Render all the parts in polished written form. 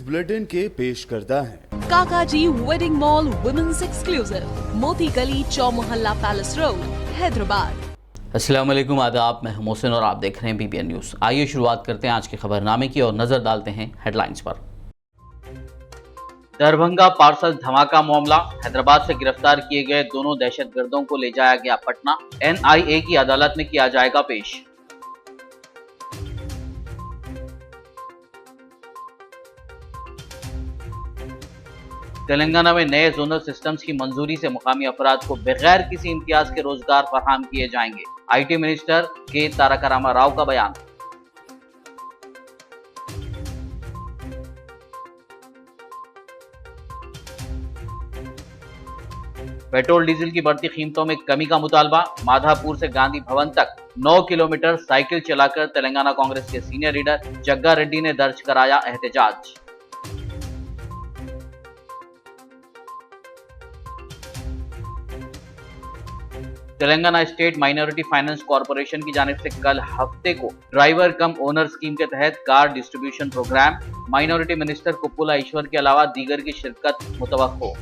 Bulletin के पेश करता है काकाजी वेडिंग मॉल वुमेन्स एक्सक्लूसिव, मोती गली, चौमोहल्ला पैलेस रोड, हैदराबाद। अस्सलाम वालेकुम, आदाब। मैं मोहसिन और आप देख रहे हैं BBN न्यूज़। आइए शुरुआत करते हैं आज के खबरनामे की और नजर डालते हैं हेडलाइंस पर। दरभंगा पार्सल धमाका मामला, हैदराबाद से गिरफ्तार किए गए दोनों दहशतगर्दों को ले जाया गया पटना, NIA की अदालत में किया जाएगा पेश। तेलंगाना में नए जोनल सिस्टम्स की मंजूरी से मुकामी अफराद को बगैर किसी इम्तियाज के रोजगार फराहम किए जाएंगे। IT मिनिस्टर के तारका रामा राव का बयान। पेट्रोल डीजल की बढ़ती कीमतों में कमी का मुतालबा, माधापुर से गांधी भवन तक 9 किलोमीटर साइकिल चलाकर तेलंगाना कांग्रेस के सीनियर लीडर जग्गा रेड्डी ने दर्ज कराया एहतजाज। Telangana state minority finance corporation की जानिब से कल हफ्ते को ड्राइवर कम ओनर स्कीम के तहत car distribution program, minority minister Koppula Eshwar के अलावा दीगर की शिरकत मुतवक्को।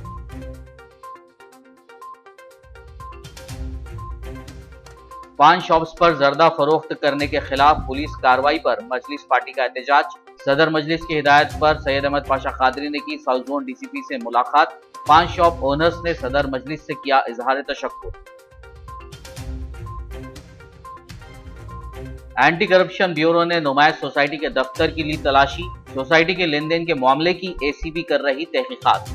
पान शॉप्स पर जर्दा फरोख्त करने के खिलाफ पुलिस कार्रवाई पर मजलिस पार्टी का एहतजाज। सदर मजलिस की हिदायत पर सैयद अहमद पाशा कादरी ने की साउथ जोन DCP से मुलाकात। पान शॉप ओनर्स ने सदर मजलिस से किया इजहार तशक्कुर। एंटी करप्शन ब्यूरो ने नुमाइश सोसाइटी के दफ्तर की ली तलाशी, सोसाइटी के लेन देन के मामले की ACB कर रही तहकीकात।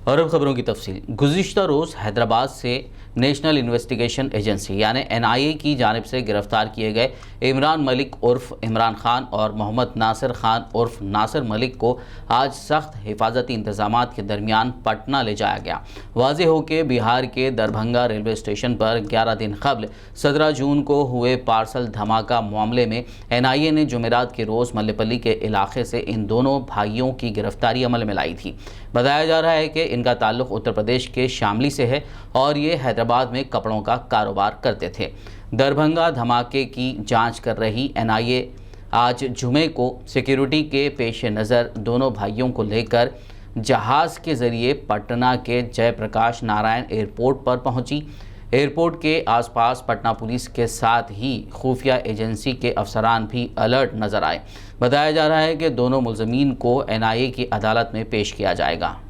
और अब खबरों की तफसील। गुज़िश्ता रोज़ हैदराबाद से नेशनल इन्वेस्टिगेशन एजेंसी यानी NIA की जानिब से गिरफ्तार किए गए इमरान मलिक उर्फ इमरान खान और मोहम्मद नासिर खान उर्फ नासिर मलिक को आज सख्त हिफाजती इंतजामात के दरमियान पटना ले जाया गया। वाज़ेह हो कि बिहार के दरभंगा रेलवे स्टेशन पर 11 दिन कबल 17 जून को हुए पार्सल धमाका मामले में NIA ने जुमेरात के रोज़ मल्लेपल्ली के इलाके से इन दोनों भाइयों की गिरफ्तारी अमल में लाई थी। बताया जा रहा है कि इनका ताल्लुक़ उत्तर प्रदेश के शामली से है और ये हैदराबाद में कपड़ों का कारोबार करते थे। दरभंगा धमाके की जांच कर रही NIA आज जुमे को सिक्योरिटी के पेश नज़र दोनों भाइयों को लेकर जहाज़ के ज़रिए पटना के जयप्रकाश नारायण एयरपोर्ट पर पहुंची। एयरपोर्ट के आसपास पटना पुलिस के साथ ही खुफिया एजेंसी के अफसरान भी अलर्ट नज़र आए। बताया जा रहा है कि दोनों मुलज़मीन को NIA की अदालत में पेश किया जाएगा।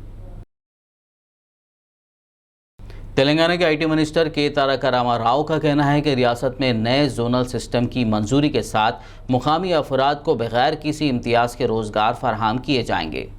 तेलंगाना के IT मिनिस्टर के तारका रामा राव का कहना है कि रियासत में नए जोनल सिस्टम की मंजूरी के साथ मुकामी अफराद को बगैर किसी इम्तियाज़ के रोज़गार फराहम किए जाएंगे।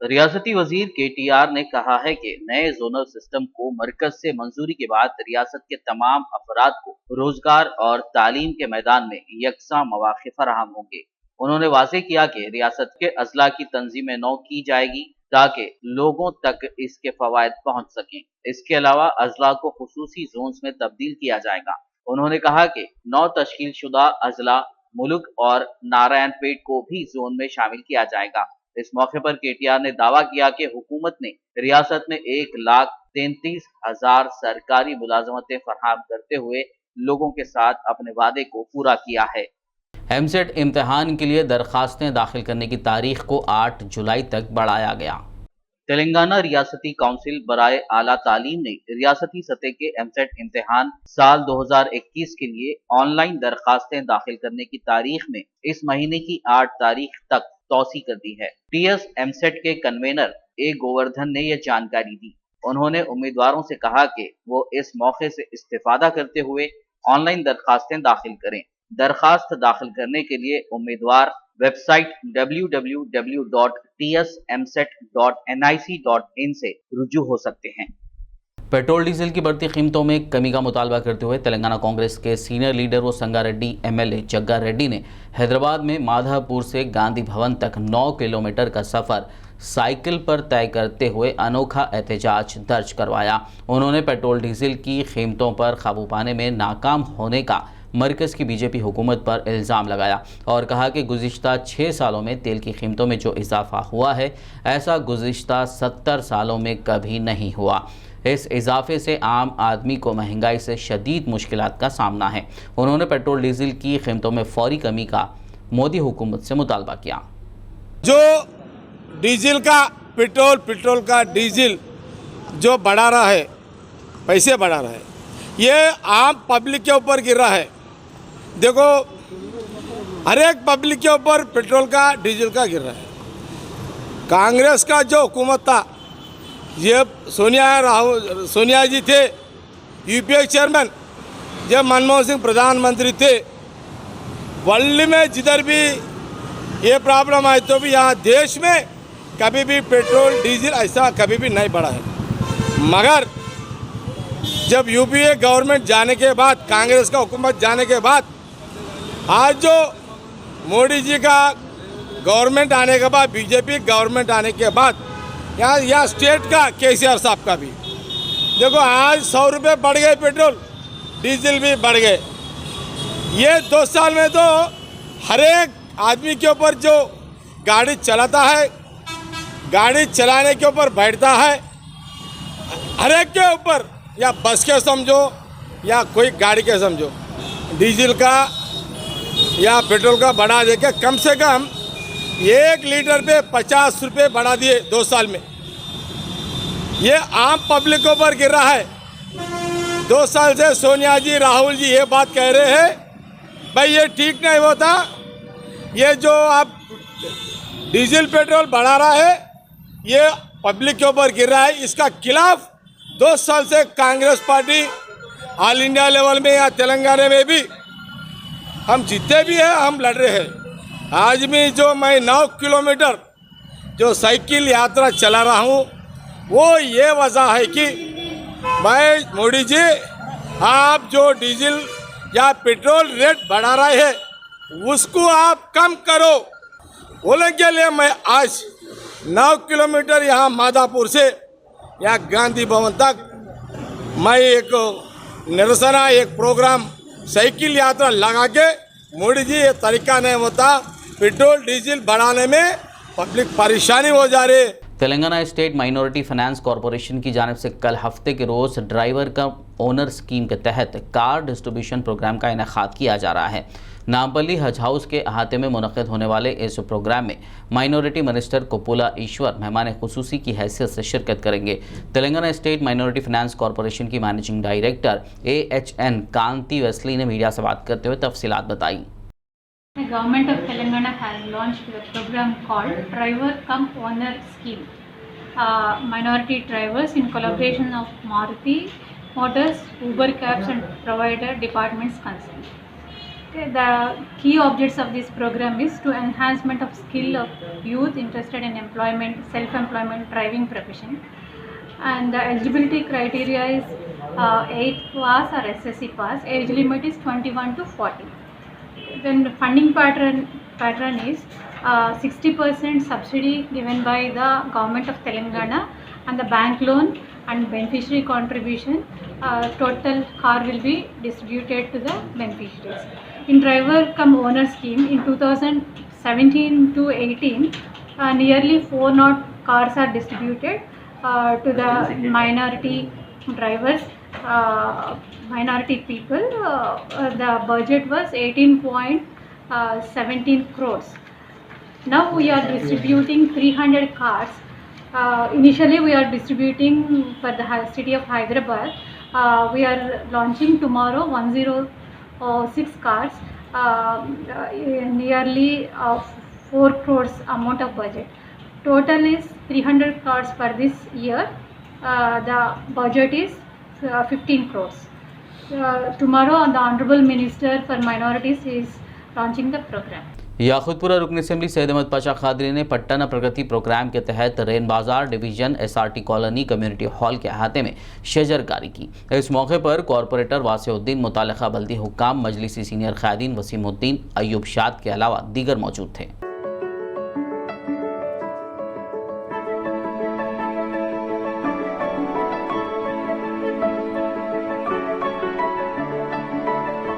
रियासती वजीर KTR ने कहा है कि नए जोनल सिस्टम को मरकज से मंजूरी के बाद रियासत के तमाम अफराद को रोजगार और तालीम के मैदान में यकसा मौक़े फराहम होंगे। उन्होंने वाज़ेह किया कि रियासत के अजला की तंजीमें नौ की जाएगी ताकि लोगों तक इसके फवायद पहुँच सकें। इसके अलावा अजला को खुसूसी जोन्स में तब्दील किया जाएगा। उन्होंने कहा कि 9 तश्कील शुदा अजला मुल्क और नारायणपेट को भी जोन में शामिल किया जाएगा। इस मौके पर KTR ने दावा किया कि हुकूमत ने रियासत में 1,33,000 सरकारी मुलाजमतें फराहम करते हुए लोगों के साथ अपने वादे को पूरा किया है। MSET इम्तिहान के लिए दरखास्तें दाखिल करने की तारीख को 8 जुलाई तक बढ़ाया गया। तेलंगाना रियासती काउंसिल बराए आला तालीम ने रियासती सतह के MSET इम्तिहान साल 2021 के लिए ऑनलाइन दरखास्तें दाखिल करने की तारीख में इस महीने की 8 तारीख तक तौसी कर दी है। TS MSET के कन्वेनर A गोवर्धन ने यह जानकारी दी। उन्होंने उम्मीदवारों से कहा कि वो इस मौके से इस्तेफादा करते हुए ऑनलाइन दरखास्तें दाखिल करें। दरखास्त दाखिल करने के लिए उम्मीदवार वेबसाइट www.tsmset.nic.in से रुजू हो सकते हैं। पेट्रोल डीजल की बढ़ती कीमतों में कमी का मुतालबा करते हुए तेलंगाना कांग्रेस के सीनियर लीडर व संगारेड्डी MLA जग्गा रेड्डी ने हैदराबाद में माधापुर से गांधी भवन तक 9 किलोमीटर का सफ़र साइकिल पर तय करते हुए अनोखा एहतजाज दर्ज करवाया। उन्होंने पेट्रोल डीजल की कीमतों पर काबू पाने में नाकाम होने का मरकज़ की बीजेपी हुकूमत पर इल्ज़ाम लगाया और कहा कि गुज़िश्ता 6 सालों में तेल की कीमतों में जो इजाफा हुआ है ऐसा गुज़िश्ता 70 सालों में कभी नहीं हुआ। इस इजाफे से आम आदमी को महंगाई से शदीद मुश्किलात का सामना है। उन्होंने पेट्रोल डीजल की कीमतों में फौरी कमी का मोदी हुकूमत से मुतालबा किया। जो डीजल का पेट्रोल का डीजल जो बढ़ा रहा है, पैसे बढ़ा रहा है, ये आम पब्लिक के ऊपर गिर रहा है। देखो हर एक पब्लिक के ऊपर पेट्रोल का डीजल का गिर रहा है। कांग्रेस का जो हुकूमत था, ये सोनिया जी थे यूपीए चेयरमैन, जब मनमोहन सिंह प्रधानमंत्री थे, वर्ल्ड में जिधर भी ये प्रॉब्लम आए तो भी यहाँ देश में कभी भी पेट्रोल डीजल ऐसा कभी भी नहीं बढ़ा है। मगर जब यूपीए गवर्नमेंट जाने के बाद, कांग्रेस का हुकूमत जाने के बाद, आज जो मोदी जी का गवर्नमेंट आने के बाद, बीजेपी गवर्नमेंट आने के बाद, यहाँ स्टेट का केसीआर साहब का भी देखो आज 100 रुपये बढ़ गए, पेट्रोल डीजल भी बढ़ गए। ये 2 साल में तो हर एक आदमी के ऊपर जो गाड़ी चलाता है, गाड़ी चलाने के ऊपर बैठता है, हर एक के ऊपर, या बस के समझो या कोई गाड़ी के समझो, डीजल का या पेट्रोल का बढ़ा दे के कम से कम 1 लीटर पे 50 रुपये बढ़ा दिए 2 साल में। ये आम पब्लिक के ऊपर गिर रहा है। 2 साल से सोनिया जी, राहुल जी ये बात कह रहे हैं, भाई ये ठीक नहीं होता, ये जो आप डीजल पेट्रोल बढ़ा रहा है ये पब्लिक के ऊपर गिर रहा है। इसका खिलाफ 2 साल से Congress party all India level में या तेलंगाना में भी हम जीते भी हैं, हम लड़ रहे हैं। आज भी जो मैं 9 किलोमीटर जो साइकिल यात्रा चला रहा हूँ, वो ये वजह है कि भाई मोदी जी, आप जो डीजल या पेट्रोल रेट बढ़ा रहे हैं उसको आप कम करो। बोलने के लिए मैं आज 9 किलोमीटर यहाँ माधापुर से यहाँ गांधी भवन तक मैं एक निरसना, एक प्रोग्राम, साइकिल यात्रा लगा के, मोदी जी ये तरीका नहीं होता, पेट्रोल डीजल बढ़ाने में पब्लिक परेशानी हो जा रही है। Telangana state minority finance corporation की जानिब से कल हफ्ते के रोज़ ड्राइवर कम ओनर स्कीम के तहत कार डिस्ट्रीब्यूशन प्रोग्राम का इनेकाद किया जा रहा है। नामपल्ली हज हाउस के अहाते में मुनक़्क़िद होने वाले इस प्रोग्राम में माइनॉरिटी मिनिस्टर कोपुला ईश्वर मेहमान खुसूसी की हैसियत से शिरकत करेंगे। Telangana state minority finance corporation की मैनेजिंग डायरेक्टर AHN कांति वेस्ली ने मीडिया से बात करते हुए तफसीलात बताई। The government of Telangana has launched a program called Driver Cum Owner Scheme. Minority drivers in collaboration of Maruti Motors, Uber Cabs and provider departments concerned. Okay, the key objects of this program is to enhancement of skill of youth interested in employment, self-employment, driving profession. And the eligibility criteria is 8th pass or SSC pass. Age limit is 21 to 40. Then the funding pattern is 60% subsidy given by the government of Telangana and the bank loan and beneficiary contribution. Total car will be distributed to the beneficiaries. In driver cum owner scheme in 2017 to 18, nearly 400 cars are distributed to the minority drivers, minority people. The budget was 18.17 crores. Now we are distributing 300 cars. Initially we are distributing for the city of Hyderabad. We are launching tomorrow 106 cars, nearly 4 crores amount of budget. Total is 300 cars for this year. The budget is 15 crores. Tomorrow the Honorable Minister for Minorities is launching the program. Yakutpura रुकन assembly Syed Ahmad Pasha Qadri ने पट्टन प्रगति programme के तहत rain बाजार division SRT colony community hall के अहाते में शजरकारी की। इस मौके पर कॉरपोरेटर वासिउद्दीन, मुतालिका बल्दी हुक्काम, मजलिसी सीनियर क़ायदीन वसीमुद्दीन, अयूब शाद के अलावा दीगर मौजूद थे।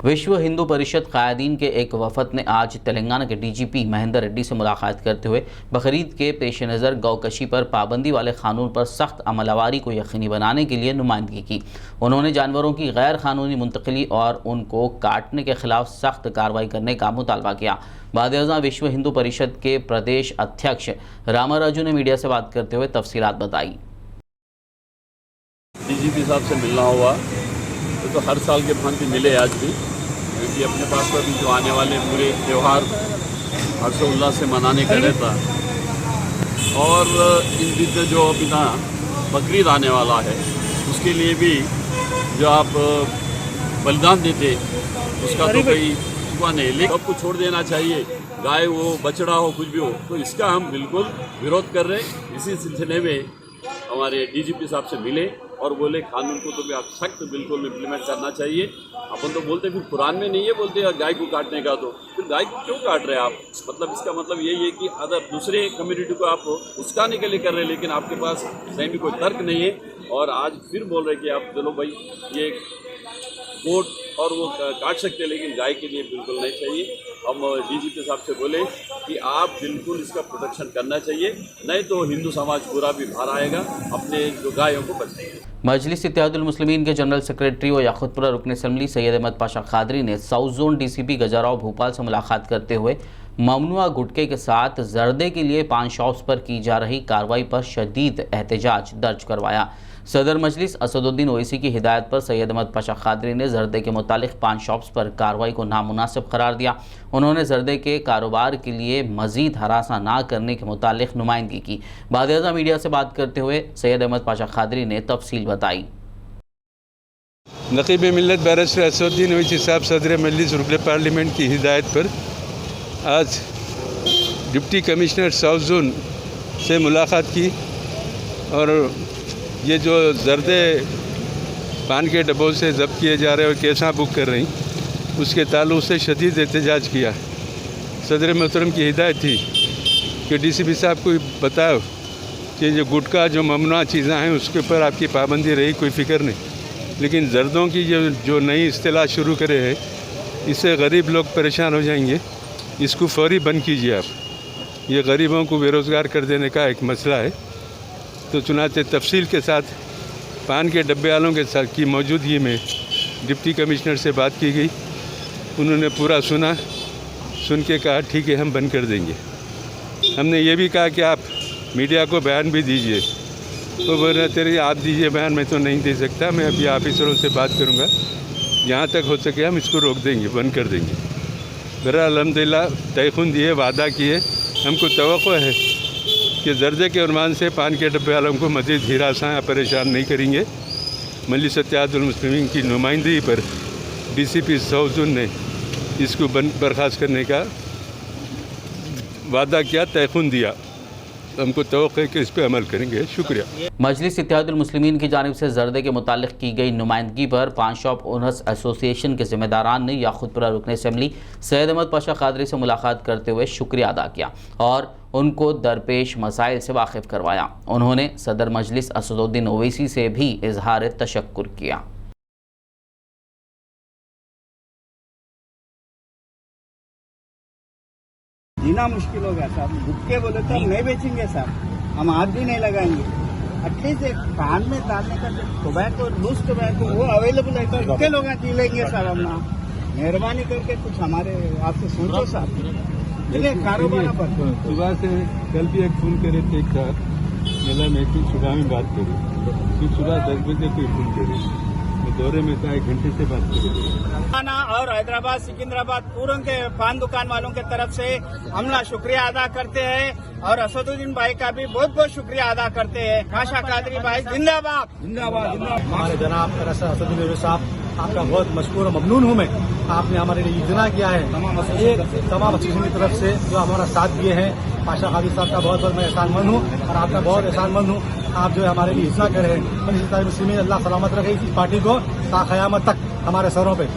विश्व हिंदू परिषद कायदीन के एक वफद ने आज तेलंगाना के डीजीपी महेंद्र रेड्डी से मुलाकात करते हुए बकरीद के पेश नज़र गौकशी पर पाबंदी वाले कानून पर सख्त अमलवारी को यकीनी बनाने के लिए नुमाइंदगी की। उन्होंने जानवरों की गैर कानूनी मुंतकिली और उनको काटने के खिलाफ सख्त कार्रवाई करने का मुतालबा किया। बाद विश्व हिंदू परिषद के प्रदेश अध्यक्ष रामाराजू ने मीडिया से बात करते हुए तफसीलात बताई। डीजीपी साहब से मिलना हुआ तो हर साल के भांति मिले आज भी, क्योंकि अपने पास पर भी जो आने वाले पूरे त्यौहार हर्षोल्लास से मनाने का रहता, और इन दिन जो बिना बकरीद आने वाला है उसके लिए भी जो आप बलिदान देते उसका तो कोई हुआ नहीं, लेकिन सबको छोड़ देना चाहिए, गाय हो बछड़ा हो कुछ भी हो, तो इसका हम बिल्कुल विरोध कर रहे हैं। इसी सिलसिले में हमारे डीजीपी साहब से मिले और बोले कानून को तो भी आप सख्त बिल्कुल इम्प्लीमेंट करना चाहिए। अपन तो बोलते फिर कुरान में नहीं है बोलते गाय को काटने का, तो फिर गाय को क्यों काट रहे हैं आप? मतलब इसका मतलब यही है कि अदर दूसरे कम्युनिटी को आप उस्काने के लिए कर रहे हैं, लेकिन आपके पास सही में कोई तर्क नहीं है। और आज फिर बोल रहे हैं कि आप चलो भाई ये कोट और वो काट सकते हैं, लेकिन गाय के लिए बिल्कुल नहीं चाहिए। हम डीजीपी साहब से बोले कि आप बिल्कुल इसका प्रोटेक्शन करना चाहिए, नहीं तो हिंदू समाज पूरा भी बाहर आएगा अपने जो गायों को बचाएगा। मजलिस इत्तेहादुल मुस्लिमीन के जनरल सेक्रेटरी व याकुतपुरा रुकन असम्बली सैयद अहमद पाशा कादरी ने साउथ जोन डीसीपी गजाराव भोपाल से मुलाकात करते हुए ममनुआ गुटखे के साथ जर्दे के लिए पान शॉप्स पर की जा रही कार्रवाई पर शदीद एहतजाज दर्ज करवाया। सदर मजलिस असदुद्दीन ओवैसी की हिदायत पर सैयद अहमद पाशा कादरी ने जर्दे के मुतालिक पान शॉप्स पर कार्रवाई को नामुनासिब करार दिया। उन्होंने जर्दे के कारोबार के लिए मजीद हरासा ना करने के मुतालिक नुमाइंदगी की। बादशाह मीडिया से बात करते हुए सैयद अहमद पाशा कादरी ने तफसील बताई। नकीब मिल्लत बैरिस्टर असदुद्दीन ओवैसी साहब सदर मजलिस रुकन पार्लियामेंट की हिदायत पर आज डिप्टी कमिश्नर साउथ जोन से मुलाकात की और ये जो जर्दे पान के डब्बों से ज़ब्त किए जा रहे और केसा बुक कर रही उसके ताल्लुक़ से शदीद एहतजाज किया। सदर मोहतरम की हिदायत थी कि डीसीपी साहब को बताओ कि जो गुटखा जो ममनुआ चीज़ें हैं उसके ऊपर आपकी पाबंदी रही, कोई फ़िक्र नहीं, लेकिन जर्दों की जो नई इस्तेलाह शुरू करे है इससे गरीब लोग परेशान हो जाएंगे, इसको फौरी बंद कीजिए आप। ये गरीबों को बेरोज़गार कर देने का एक मसला है। तो चुनाचे तफसील के साथ पान के डब्बे वालों के साथ की मौजूदगी में डिप्टी कमिश्नर से बात की गई। उन्होंने पूरा सुना, सुन के कहा ठीक है हम बंद कर देंगे। हमने ये भी कहा कि आप मीडिया को बयान भी दीजिए, तो बोल रहे तेरे आप दीजिए बयान, मैं तो नहीं दे सकता, मैं अभी ऑफिसरों से बात करूँगा, जहाँ तक हो सके हम इसको रोक देंगे, बंद कर देंगे। बहरहाल अल्हम्दुलिल्लाह तयखुन दिए, वादा किए, हमको तवक्को है कि जर्दे के उन्वान से पान के डब्बे वालों को मज़ीद हिरासा परेशान नहीं करेंगे। मजलिस इत्तेहादुल मुस्लिमीन की नुमाइंदगी पर डीसीपी साउथ जोन ने इसको बर्खास्त करने का वादा किया, तयखुन दिया, हमको तवक्को है कि इस पर अमल करेंगे। शुक्रिया। मजलिस इत्तेहादुल मुस्लिमीन की जानिब से जर्दे के मुतालिक की गई नुमाइंदगी पर पान शॉप ओनर्स एसोसिएशन के ज़िम्मेदारान ने याकुतपुरा रुकन असम्बली सैयद अहमद पाशा कादरी से मुलाकात करते हुए शुक्रिया अदा किया और उनको दरपेश मसाइल से वाकिफ़ करवाया। उन्होंने सदर मजलिस असदुद्दीन ओवैसी से भी इजहार तशक्कुर किया। जीना मुश्किल हो गया साहब, गुटके बोले तो हम नहीं बेचेंगे साहब, हम हाथ भी नहीं लगाएंगे। एटलीस्ट एक कान में डालने का जो टोबैको, लूज टोबैको वो अवेलेबल है तो कितने लोग जी लेंगे साहब। हम मेहरबानी करके कुछ हमारे आपसे सोचो साहब, चलिए कारोबार पर। सुबह से कल भी एक फ़ोन करे थे एक साथ, मेला में कि सुबह में बात करूँ, फिर सुबह 10 बजे कोई फ़ोन करे, मैं दौरे में था 1 घंटे से बात करूँ। और हैदराबाद सिकंदराबाद पूरों के पान दुकान वालों के तरफ से हम शुक्रिया अदा करते हैं और असदुद्दीन भाई का भी बहुत बहुत शुक्रिया अदा करते हैं। पाशा कादरी भाई जिंदाबाद जिंदाबाद जिंदाबाद। हमारे जनाब असदुद्दीन साहब आपका बहुत मशकूर और ममनून हूँ मैं, आपने हमारे लिए इतना किया है, तमाम चीज़ों की तरफ से जो हमारा साथ दिए हैं। पाशा कादरी साहब का बहुत बहुत मैं एहसानमंद हूँ और आपका बहुत एहसानमंद हूँ। आप जो है हमारे लिए इतना कर रहे हैं, मुस्लिमीन अल्लाह सलामत रखे इस पार्टी को क़यामत तक हमारे सरों पे।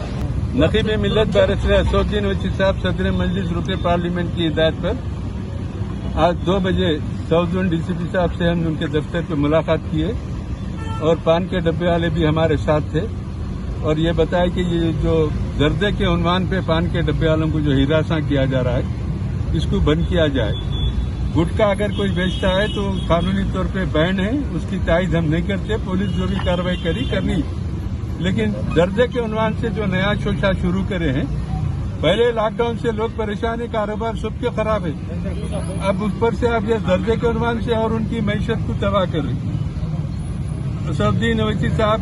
नकीब मिल्लत बैरिस्टर असदुद्दीन ओवैसी साहब सदर मजलिस रुकन पार्लियामेंट की हिदायत पर आज 2 बजे साउथ जोन डीसीपी साहब से हम उनके दफ्तर पर मुलाकात किए और पान के डब्बे वाले भी हमारे साथ थे और ये बताया कि ये जो दर्जे के उन्वान पे पान के डब्बे वालों को जो हिरासा किया जा रहा है इसको बंद किया जाए। गुटखा अगर कोई बेचता है तो कानूनी तौर पे बैन है, उसकी तायद हम नहीं करते, पुलिस जो भी कार्रवाई करनी। लेकिन दर्जे के उन्वान से जो नया शोशा शुरू करे हैं, पहले लॉकडाउन से लोग परेशान है, कारोबार सबके खराब है, अब ऊपर से आप ये दर्जे के उन्वान से और उनकी मैशत को तबाह कर रहे। असदुद्दीन ओवैसी साहब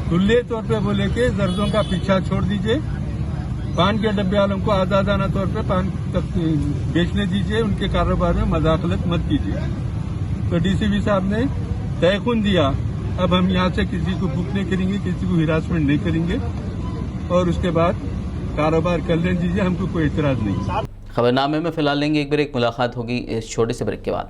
खुले तौर पे बोले कि दर्जों का पीछा छोड़ दीजिए, पान के डब्बे वालों को आजादाना तौर पे पान तक बेचने दीजिए, उनके कारोबार में मदाखलत मत कीजिए। तो डीसीपी साहब ने तयखुन दिया, अब हम यहाँ से किसी को बुक नहीं करेंगे, किसी को हिरासमेंट नहीं करेंगे और उसके बाद कारोबार कर लेने दीजिए, हमको कोई एतराज नहीं। खबरनामे में फिलहाल लेंगे एक ब्रेक, मुलाकात होगी इस छोटे से ब्रेक के बाद।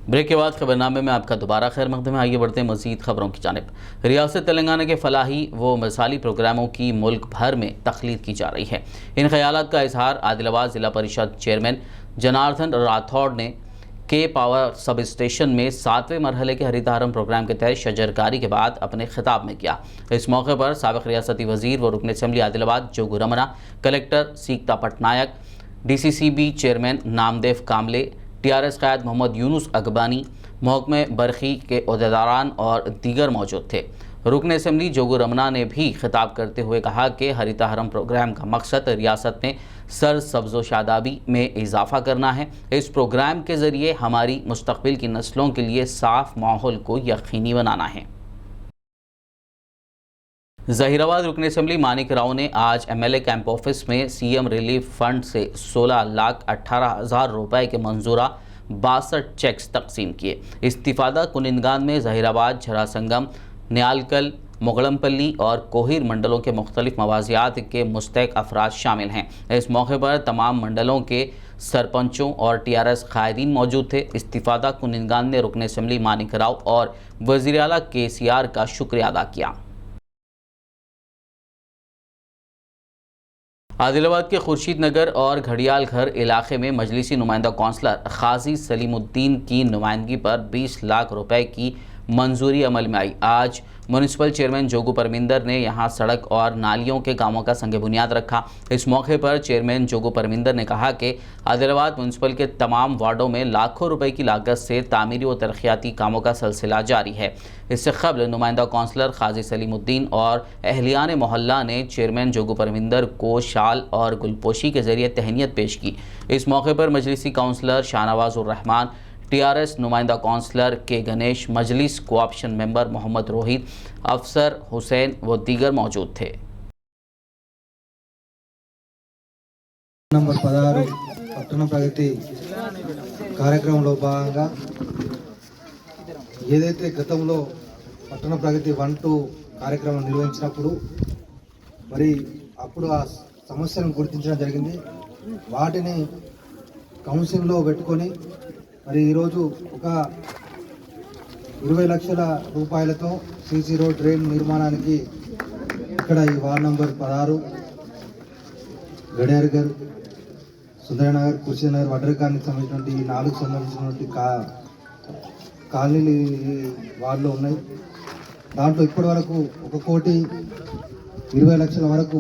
ब्रेक के बाद खबरनामे में आपका दोबारा खैर मकदम है। आइए बढ़ते हैं मज़ीद खबरों की जानिब। रियासत तेलंगाना के फलाही व मिसाली प्रोग्रामों की मुल्क भर में तख्लीक की जा रही है। इन ख्यालात का इजहार आदिलाबाद ज़िला परिषद चेयरमैन जनार्दन राठौड़ ने के पावर सब स्टेशन में 7वें मरहले के हरितहारम प्रोग्राम के तहत शजरकारी के बाद अपने खिताब में किया। इस मौके पर साबिक़ रियासती वज़ीर व रुकन assembly Adilabad Jogu Ramanna, collector Sikta Patnaik, DCCB chairman Namdev Kamle, TRS क़ायद मोहम्मद यूनुस अगबानी, महकमे बरखी के अहदेदारान और दीगर मौजूद थे। रुकन असम्बली जोगू रमना ने भी खिताब करते हुए कहा कि हरितहारम प्रोग्राम का मकसद रियासत में सर सब्ज़ो शादाबी में इजाफा करना है। इस प्रोग्राम के ज़रिए हमारी मुस्तक़बिल की नस्लों के लिए साफ़ माहौल को यकीनी बनाना है। ज़हीराबाद रुकन असम्बली मानिक राव ने आज MLA कैंप ऑफिस में CM रिलीफ फंड से 16,18,000 रुपये के मंजूरा 62 चेक्स तकसीम किए। इस्तिफादा कुनिंदगान में ज़हीराबाद, झरासंगम, न्यालकल, मुगलमपल्ली और कोहिर मंडलों के मुख्तलिफ मवाजियात के मुस्तहिक अफराद शामिल हैं। इस मौके पर तमाम मंडलों के सरपंचों और TRS कायदीन मौजूद थे। इस्तिफादा कुनिंदगान ने रुकन असम्बली मानिक राव और वज़ीर आला KCR का शुक्रिया अदा किया। आदिलाबाद के खुर्शीद नगर और घड़ियाल घर इलाके में मजलिसी नुमाइंदा कौंसलर खाजी सलीमुद्दीन की नुमाइंदगी पर 20 लाख रुपए की मंजूरी अमल में आई। आज म्यूनिसिपल चेयरमैन जोगू परमिंदर ने यहां सड़क और नालियों के कामों का संग बुनियाद रखा। इस मौके पर चेयरमैन जोगू परमिंदर ने कहा कि आदिलाबाद म्यूनिसिपल के तमाम वार्डों में लाखों रुपए की लागत से तामीरी व तरक्याती कामों का सिलसिला जारी है। इससे कबल नुमाइंदा कौंसलर खाजी सलीमुद्दीन और अहलियान मोहल्ला ने चेयरमैन जोगू परमिंदर को शाल और गुलपोशी के जरिए तहनीत पेश की। इस मौके पर मजलिसी काउंसलर शाहनवाजुर रहमान, TRS नुमाइंदा काउंसलर के गणेश, मजलिस कोऑप्शन मेंबर मोहम्मद रोहित, अफसर हुसैन व दीगर मौजूद थे। నంబర్ 16 పట్టణ ప్రగతి కార్యక్రమంలో భాగంగా ఏదైతే గతంలో పట్టణ ప్రగతి 1-2 కార్యక్రమం నిర్వహించినప్పుడు మరి అప్పుడు ఆ సమస్యలను గుర్తించడం జరిగింది। వాటిని కౌన్సిల్లో పెట్టుకొని మరి ఈరోజు ఒక 20 లక్షల రూపాయలతో CC రోడ్ డ్రైన్ నిర్మాణానికి ఇక్కడ ఈ వార్డ్ నంబర్ 16 గడియారగర్, సుందరనగర్, కుర్షీనగర్, వడ్రకానికి సంబంధించినటువంటి ఈ 4 సంబంధించినటువంటి కాలనీలు వార్డులో ఉన్నాయి। దాంట్లో ఇప్పటి వరకు 1,20,00,000 వరకు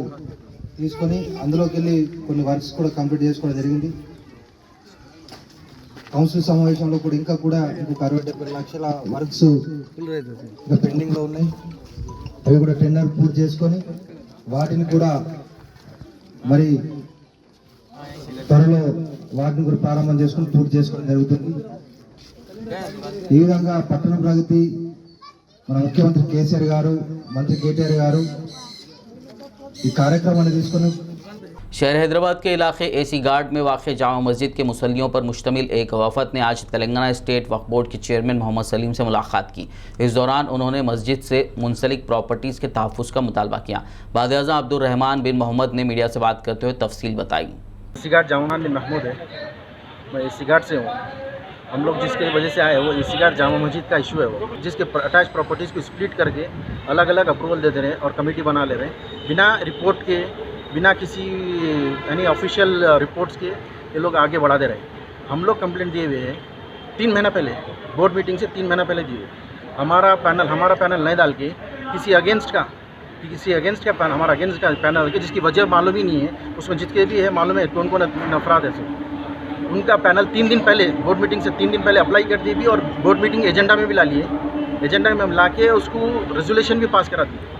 తీసుకొని అందులోకి వెళ్ళి కొన్ని వర్క్స్ కూడా కంప్లీట్ చేసుకోవడం జరిగింది। కౌన్సిల్ సమావేశంలో కూడా ఇంకా 60-70 లక్షల వర్క్స్ ఇంకా పెండింగ్లో ఉన్నాయి। అవి కూడా టెండర్ పూర్తి చేసుకొని వాటిని కూడా మరి త్వరలో వాటిని కూడా ప్రారంభం చేసుకొని పూర్తి చేసుకోవడం జరుగుతుంది। ఈ విధంగా పట్టణ ప్రగతి మన ముఖ్యమంత్రి కేసీఆర్ గారు, మంత్రి కేటీఆర్ గారు ఈ కార్యక్రమాన్ని తీసుకొని शहर हैदराबाद के इलाके एसी गार्ड में वाक़ जामा मस्जिद के मुसल्लियों पर मुश्तमिल एक वफ़द ने आज तेलंगाना स्टेट वक्फ बोर्ड के चेयरमैन मोहम्मद सलीम से मुलाकात की। इस दौरान उन्होंने मस्जिद से मुंसलिक प्रॉपर्टीज़ के तहफ़्फ़ुज़ का मुतालबा किया। वज़ीर-ए-आज़म अब्दुर्रहमान बिन मोहम्मद ने मीडिया से बात करते हुए तफसील बताई। एसी गार्ड जामा बिन महमूद है, मैं एसी गार्ड से हूँ। हम लोग जिसके वजह से आए वो एसी गार्ड जामा मस्जिद का इशू है, वो जिसके अटैच प्रॉपर्टीज़ को स्प्लिट करके अलग अलग अप्रूवल दे दे रहे हैं और कमेटी बना ले रहे हैं बिना रिपोर्ट के, बिना किसी यानी ऑफिशियल रिपोर्ट्स के ये लोग आगे बढ़ा दे रहे हैं। हम लोग कंप्लेंट दिए हुए हैं 3 महीना पहले, बोर्ड मीटिंग से 3 महीना पहले दिए। हमारा पैनल नहीं डाल के किसी अगेंस्ट का हमारा अगेंस्ट का पैनल के जिसकी वजह मालूम ही नहीं है, उसमें जितने भी है मालूम है कौन कौन अफराद है सब, उनका पैनल 3 दिन पहले बोर्ड मीटिंग से 3 दिन पहले अप्लाई कर दिए भी और बोर्ड मीटिंग एजेंडा में भी ला लिए, एजेंडा में ला के उसको रेजोल्यूशन भी पास करा दिए।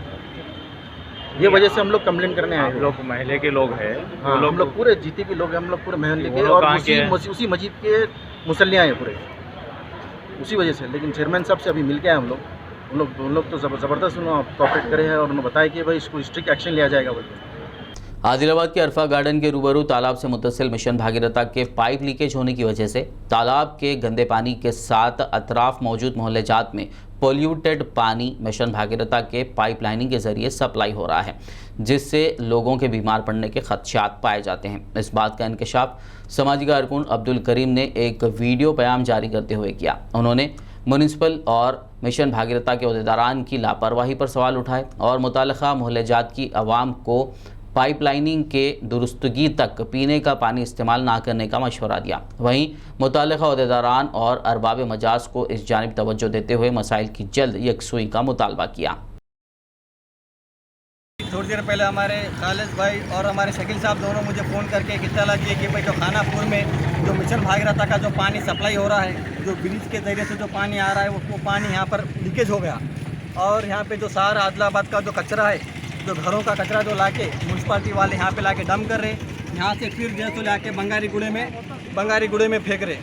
ये वजह से हम लोग कंप्लेंट करने आए। लोग महल्ले के लोग हैं, हाँ, हम लोग पूरे जीते भी लोग हैं, हम लोग पूरे महल्ले के और उसी मस्जिद के मुसल्लियाँ हैं पूरे, उसी वजह से। लेकिन चेयरमैन साहब से अभी मिल के आए हम लोग तो ज़बरदस्त कोऑपरेट करे हैं और उन्होंने बताया कि भाई इसको स्ट्रिक्ट एक्शन लिया जाएगा बोलते। आदिलाबाद के अरफा गार्डन के रूबरू तालाब से मुत्तसिल मिशन भागीरथा के पाइप लीकेज होने की वजह से तालाब के गंदे पानी के साथ अतराफ मौजूद मोहल्ले जात में पोल्यूटेड पानी मिशन भागीरथा के पाइप लाइनिंग के जरिए सप्लाई हो रहा है, जिससे लोगों के बीमार पड़ने के खदशात पाए जाते हैं। इस बात का इंकशाफ समाजी कारकुन अब्दुल करीम ने एक वीडियो पैगाम जारी करते हुए किया। उन्होंने म्यूनिसिपल और मिशन भागीरथा के अहदेदारान की लापरवाही पर सवाल उठाए और मुताल्लिका मोहल्ले जात की आवाम को पाइपलाइनिंग के दुरुस्तगी तक पीने का पानी इस्तेमाल ना करने का मशवरा दिया। वहीं मुताल्लिका अहदेदारान और अरबाब मजाज को इस जानिब तवज्जो देते हुए मसाइल की जल्द यकसुई का मुतालबा किया। थोड़ी देर पहले हमारे खालिद भाई और हमारे शकील साहब दोनों मुझे फ़ोन करके इत्तला किए कि भाई जो खानापुर में जो मिशन भागीरथा का जो पानी सप्लाई हो रहा है, जो ब्रिज के ज़रिए से जो पानी आ रहा है वो पानी यहाँ पर लीकेज हो गया और यहाँ पे जो सारा आदिलाबाद का जो कचरा है, जो घरों का कचरा जो लाके म्यूनसिपालिटी वाले यहाँ पे लाके डंप कर रहे, यहाँ से फिर जो लाके बंगारी गुड़े में फेंक रहे।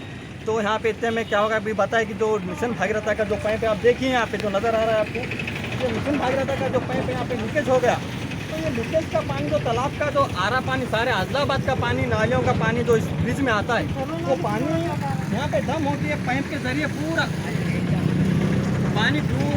तो यहाँ पे इतने में क्या होगा अभी बताए कि जो मिशन भागीरथा का जो पाइप है आप देखिए यहाँ पे जो नज़र आ रहा है आपको, जो मिशन भागीरथा का जो पाइप है यहाँ पे लीकेज हो गया। तो ये लीकेज का पानी जो तालाब का जो आरा पानी, सारे आदिलाबाद का पानी, नालियों का पानी जो इस ब्रिज में आता है, वो पानी यहाँ पे डम होती है पाइप के ज़रिए, पूरा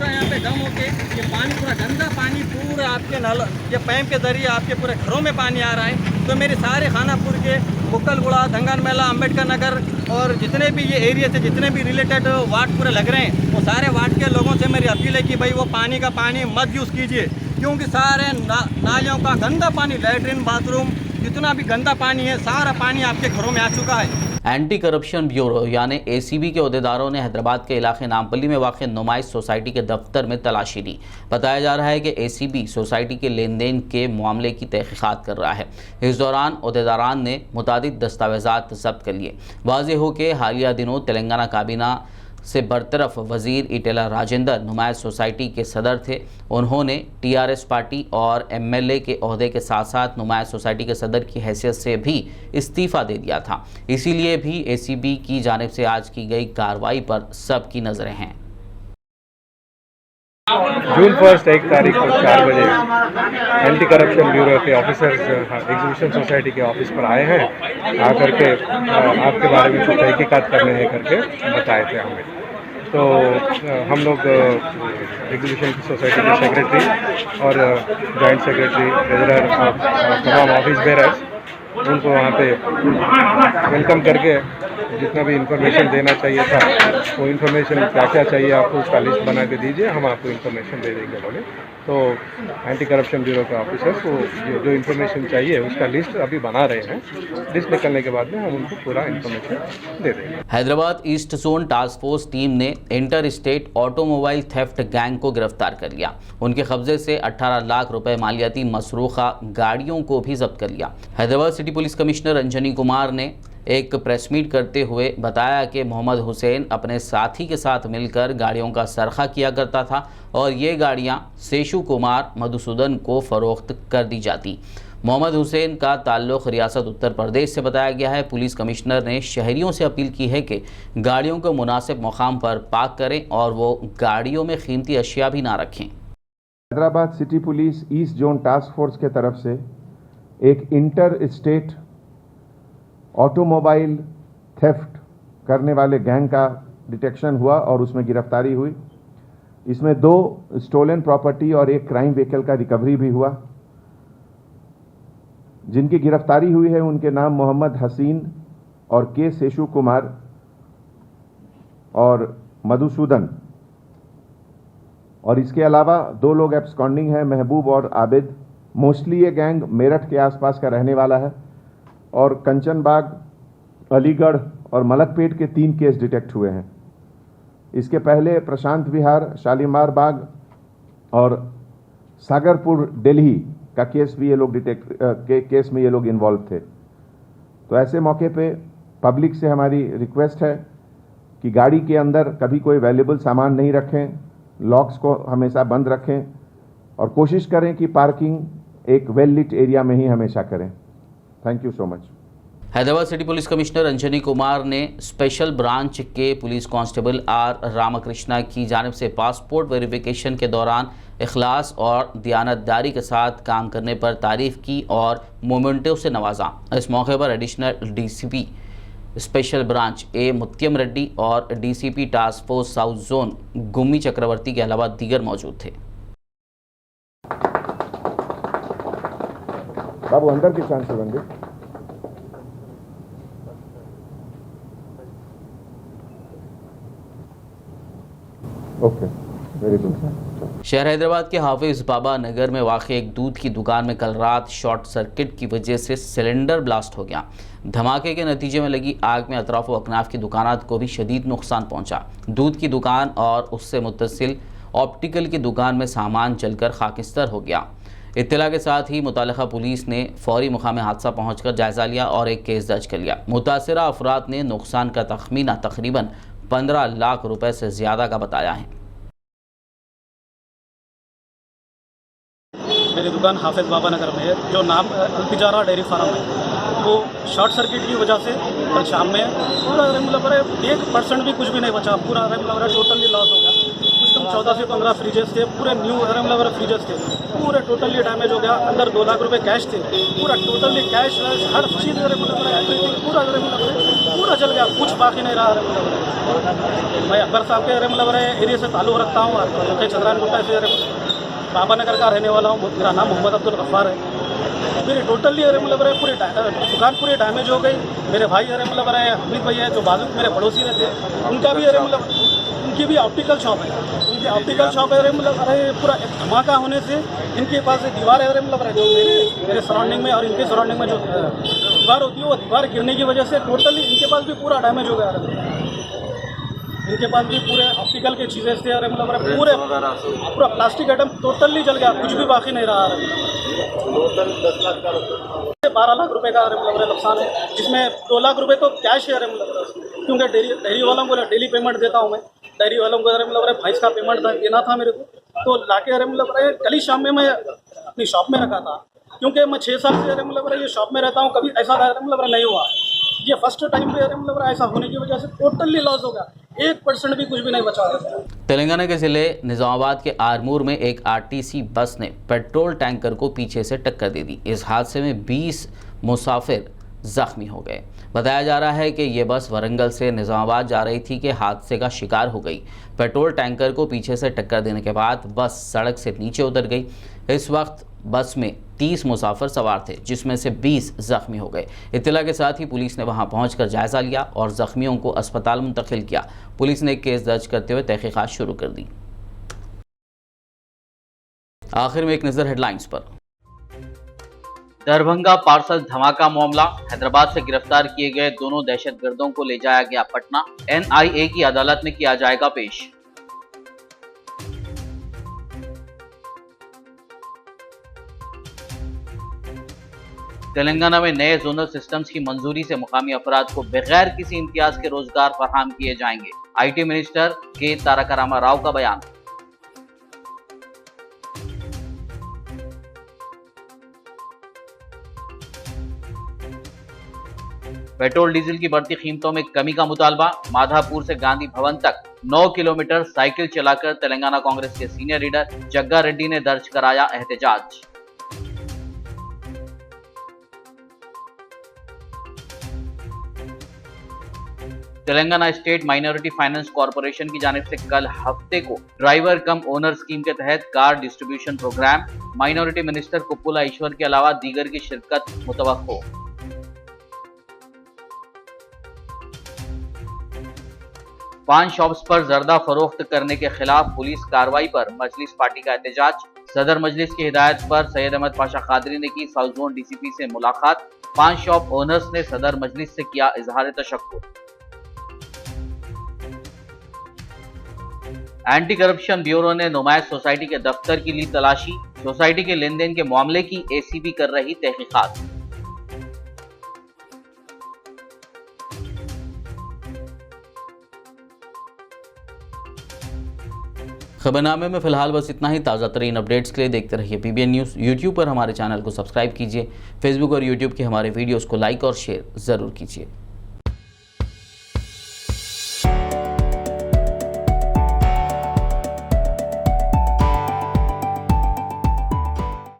यहाँ पे डम होके ये पानी पूरा गंदा पानी पूरा आपके नल ये पाइप के जरिए आपके पूरे घरों में पानी आ रहा है। तो मेरे सारे खानापुर के बुक्कलगुड़ा, धंगन मेला, अम्बेडकर नगर और जितने भी ये एरिया से जितने भी रिलेटेड वार्ड पूरे लग रहे हैं, वो सारे वार्ड के लोगों से मेरी अपील है कि भाई वो पानी का पानी मत यूज़ कीजिए, क्योंकि सारे नालियों का गंदा पानी, लैट्रिन, बाथरूम, जितना भी गंदा पानी है सारा पानी आपके घरों में आ चुका है। एंटी करप्शन ब्यूरो यानी एसीबी के अहदेदारों ने हैदराबाद के इलाके नामपल्ली में वाक़ नुमाइश सोसाइटी के दफ्तर में तलाशी ली। बताया जा रहा है कि एसीबी सोसाइटी के लेन देन के मामले की तहकीकात कर रहा है। इस दौरान अहदेदारान ने मुतादिद दस्तावेज़ात जब्त कर लिए। वाज़ेह हो कि हालिया दिनों तेलंगाना काबीना से बरतरफ वज़ीर ईटेला राजेंद्र नुमाइश सोसाइटी के सदर थे। उन्होंने टीआरएस पार्टी और एमएलए के ओहदे के साथ साथ नुमाइश सोसाइटी के सदर की हैसियत से भी इस्तीफ़ा दे दिया था। इसीलिए भी एसीबी की जानिब से आज की गई कार्रवाई पर सबकी नज़रें हैं। जून 1 1 तारीख को 4 बजे एंटी करप्शन ब्यूरो के ऑफिसर्स एग्जीबिशन सोसाइटी के ऑफिस पर आए हैं, आकर के आपके बारे में कुछ तहकीकात करने हैं करके बताए थे हमें। तो हम लोग एग्जीबिशन की सोसाइटी के सेक्रेटरी और जॉइंट सेक्रेटरी, ट्रेजरर और तमाम ऑफिस बेयरर्स, उनको वहाँ पे वेलकम करके जितना भी इंफॉर्मेशन देना चाहिए था, वो इन्फॉर्मेशन क्या क्या चाहिए आपको उसका लिस्ट बना के दीजिए, हम आपको इन्फॉर्मेशन दे देंगे बोले। तो एंटी करप्शन ब्यूरो के ऑफिसर्स वो जो इन्फॉर्मेशन चाहिए उसका लिस्ट अभी बना रहे हैं। लिस्ट निकलने के बाद में हम उनको पूरा इन्फॉर्मेशन दे देंगे। Hyderabad east zone task force team ने inter state automobile theft gang को गिरफ्तार कर लिया। उनके कब्जे से 18 लाख रुपए मालियाती मसरूखा गाड़ियों को भी जब्त कर लिया। Hyderabad city police commissioner Anjani Kumar ने एक प्रेस मीट करते हुए बताया कि मोहम्मद हुसैन अपने साथी के साथ मिलकर गाड़ियों का सरखा किया करता था और ये गाड़ियां शेषु कुमार मधुसूदन को फ़रोख्त कर दी जाती। मोहम्मद हुसैन का ताल्लुक़ रियासत उत्तर प्रदेश से बताया गया है। पुलिस कमिश्नर ने शहरियों से अपील की है कि गाड़ियों को मुनासिब मकाम पर पार्क करें और वो गाड़ियों में कीमती अशिया भी ना रखें। Hyderabad city police east zone task force के तरफ से एक इंटर स्टेट ऑटोमोबाइल थेफ्ट करने वाले गैंग का डिटेक्शन हुआ और उसमें गिरफ्तारी हुई। इसमें 2 स्टोलन प्रॉपर्टी और 1 क्राइम व्हीकल का रिकवरी भी हुआ। जिनकी गिरफ्तारी हुई है उनके नाम मोहम्मद हसीन और के शेषु कुमार और मधुसूदन, और इसके अलावा 2 लोग एब्सकॉन्डिंग हैं, महबूब और आबिद। मोस्टली ये गैंग मेरठ के आसपास का रहने वाला है और कंचनबाग, अलीगढ़ और मलकपेट के 3 केस डिटेक्ट हुए हैं। इसके पहले प्रशांत विहार, शालीमार बाग और सागरपुर दिल्ली का केस भी ये लोग केस में ये लोग इन्वॉल्व थे। तो ऐसे मौके पे पब्लिक से हमारी रिक्वेस्ट है कि गाड़ी के अंदर कभी कोई वैल्यूएबल सामान नहीं रखें, लॉक्स को हमेशा बंद रखें और कोशिश करें कि पार्किंग एक वेल लिट एरिया में ही हमेशा करें। Thank you so much. Hyderabad city police commissioner Anjani Kumar ने स्पेशल ब्रांच के पुलिस कांस्टेबल आर रामकृष्णा की जानिब से पासपोर्ट वेरिफिकेशन के दौरान इखलास और दयानतदारी के साथ काम करने पर तारीफ की और मोमेंटो से नवाजा। इस मौके पर additional DCP special branch A Muthyam Reddy और DCP task force south zone Gummi Chakravarthy के अलावा दीगर मौजूद थे। बाबू अंदर की चांस बंदे। Okay, very good. शहर हैदराबाद के हाफिज बाबा नगर में वाक़ई एक दूध की दुकान में कल रात शॉर्ट सर्किट की वजह से सिलेंडर ब्लास्ट हो गया। धमाके के नतीजे में लगी आग में अतराफ व अकनाफ की दुकानात को भी शदीद नुकसान पहुंचा। दूध की दुकान और उससे मुत्तसिल ऑप्टिकल की दुकान में सामान जलकर खाकिस्तर हो गया। इत्तला के साथ ही मुतालिका पुलिस ने फौरी मुकाम हादसा पहुंचकर जायजा लिया और एक केस दर्ज कर लिया। मुतासिरा अफराद ने नुकसान का तखमीना तकरीबन 15 लाख रुपए से ज़्यादा का बताया है। मेरी दुकान हाफिज बाबा नगर में है, जो नाम अल्तिजारा डेयरी फार्म है। वो शॉर्ट सर्किट की वजह से कल शाम में पूरा 1% भी कुछ भी नहीं बचा, पूरा टोटली लॉस हो गया। कुछ कम 14 से 15 फ्रिजेस थे, पूरे न्यू फ्रिजेस थे, पूरे टोटली डैमेज हो गया। अंदर 2 लाख रुपए कैश थे, पूरा टोटली कैश हर चीज़ पूरा जल गया, कुछ बाकी नहीं रहा। मैं अकबर साहब के एरिया से ताल्लुक़ रखता हूँ, चंद्रान गुट्टा से बाबा नगर का रहने वाला हूँ। मेरा नाम मोहम्मद अब्दुल गफ्फार है। मेरी टोटली पूरी दुकान पूरी डैमेज हो गई। मेरे भाई हमीद भैया जो बाजू मेरे पड़ोसी रहते, उनका भी उनकी भी ऑप्टिकल शॉप है। उनकी ऑप्टिकल शॉप है पूरा एक धमाका होने से इनके पास दीवार है जो मेरे सराउंडिंग में और इनके सराउंडिंग में जो दीवार होती है वो दीवार गिरने की वजह से टोटली इनके पास भी पूरा डैमेज हो गया। इनके पास भी पूरे ऑप्टिकल की चीज़ें थे और पूरा प्लास्टिक आइटम टोटली जल गया, कुछ भी बाकी नहीं रहा। 12 लाख रुपए का नुकसान है, जिसमें 2 लाख रुपए तो कैश है क्योंकि डेयरी वालों को डेली पेमेंट देता हूँ मैं। डेयरी वालों को भैंस का पेमेंट देना था मेरे को, तो लाके कल ही शाम में मैं अपनी शॉप में रखा था, क्योंकि मैं 6 साल से ये शॉप में रहता हूँ। कभी ऐसा नहीं हुआ, ये फर्स्ट टाइम पे ऐसा होने की वजह से टोटली लॉस हो गया, 1% भी कुछ भी नहीं बचा। तेलंगाना के ज़िले निज़ामाबाद के आरमूर में एक आरटीसी बस ने पेट्रोल टैंकर को पीछे से टक्कर दे दी। इस हादसे में 20 मुसाफिर जख्मी हो गए। बताया जा रहा है कि ये बस वरंगल से निज़ामाबाद जा रही थी कि हादसे का शिकार हो गई। पेट्रोल टैंकर को पीछे से टक्कर देने के बाद बस सड़क से नीचे उतर गई। इस वक्त बस में 30 मुसाफिर सवार थे, जिसमें से 20 जख्मी हो गए। इत्तला के साथ ही पुलिस ने वहां पहुंचकर जायजा लिया और जख्मियों को अस्पताल मुंतकिल किया। पुलिस ने केस दर्ज करते हुए तहकीकात शुरू कर दी। आखिर में एक नजर हेडलाइंस पर। दरभंगा पार्सल धमाका मामला, हैदराबाद से गिरफ्तार किए गए दोनों दहशतगर्दों को ले जाया गया पटना। NIA की अदालत में किया जाएगा पेश। तेलंगाना में नए जोनल सिस्टम्स की मंजूरी से मुकामी अफराद को बगैर किसी इम्तियाज के रोजगार फराहम किए जाएंगे। IT मिनिस्टर के तारक रामा राव का बयान। पेट्रोल डीजल की बढ़ती कीमतों में कमी का मुतालबा। माधापुर से गांधी भवन तक 9 किलोमीटर साइकिल चलाकर तेलंगाना कांग्रेस के सीनियर लीडर जग्गा रेड्डी ने दर्ज कराया एहतजाज। Telangana state minority finance corporation की जानिब से कल हफ्ते को ड्राइवर कम ओनर स्कीम के तहत car distribution program, minority minister Koppula Eshwar के अलावा दीगर की शिरकत मुतवक्को। पान शॉप्स पर जर्दा फरोख्त करने के खिलाफ पुलिस कार्रवाई पर मजलिस पार्टी का एहतजाज। सदर मजलिस की हिदायत पर सैयद अहमद पाशा कादरी ने की साउथ जोन डीसीपी से मुलाकात। पान शॉप ओनर्स ने सदर मजलिस से किया इजहार तशक्कुर। एंटी करप्शन ब्यूरो ने नुमाइश सोसाइटी के दफ्तर की ली तलाशी। सोसाइटी के लेन देन के मामले की एसीबी कर रही तहकीकात। खबरनामे में फिलहाल बस इतना ही। ताज़ा तरीन अपडेट्स के लिए देखते रहिए PBN न्यूज़। यूट्यूब पर हमारे चैनल को सब्सक्राइब कीजिए। फेसबुक और यूट्यूब के हमारे वीडियोस को लाइक और शेयर ज़रूर कीजिए।